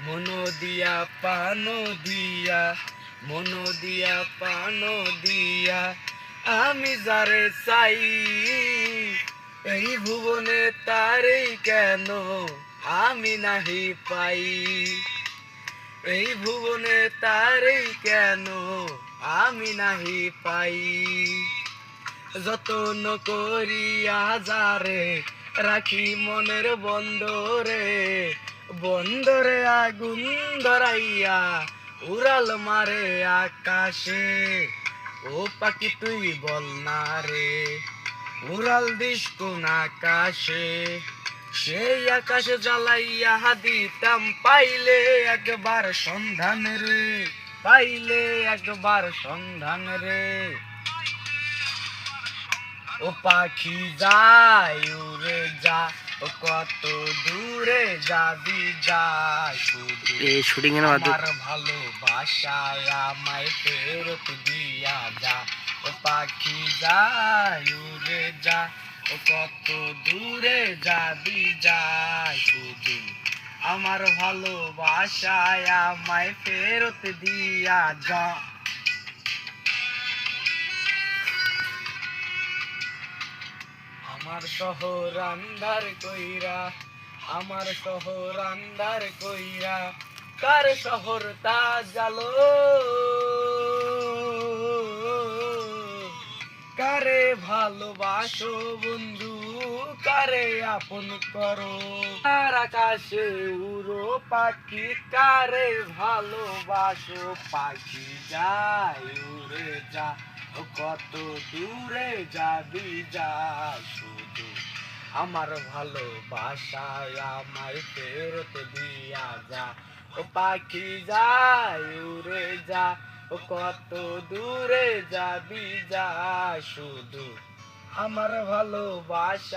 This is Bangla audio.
মনো দিয়া পানো দিয়া, মনো দিয়া পানো দিয়া আমি যারে চাই, এই ভুবনে তারেই কেন আমি নাহি পাই। এই ভুবনে তারেই কেন আমি নাহি পাই। যতন করিয়া যারে রাখি মনের বন্দরে, বন্দরে আগুন ধরাইয়া উড়াল মারে আকাশে। ও পাখি তুই বল না রে, উড়াল দিস কোন আকাশে। সেই আকাশে জ্বালাইয়া দিতাম পাইলে একবার সন্ধান রে, পাইলে একবার সন্ধান রে। ও পাখি যায় উড়ে যা, ও কত দূরে যাবি যা, শুধু আমার ভালোবাসায় আমায় ফেরত দিয়া যা। ও পাখি যায় উড়ে যা, ও কত দূরে যাবি যা, শুধু আমার ভালোবাসায় আমায় ফেরত দিয়া যা। আমার শহর আন্ধার কইরা, আমার শহর আন্ধার কইরা কার শহর তা জালো। কারে ভালোবাসো বন্ধু, কারে আপন করো। আর আকাশে উড়ো পাখি কারে ভালোবাসো, পাখি যায় উড়ে যা, ও কত দূরে যাবি যা, শুধু আমার ভালোবাসায় আমায় ফেরত দিয়া যা। ও পাখি যায় উড়ে যা, ও কত দূরে যাবি যা, শুধু আমার ভালোবাসা।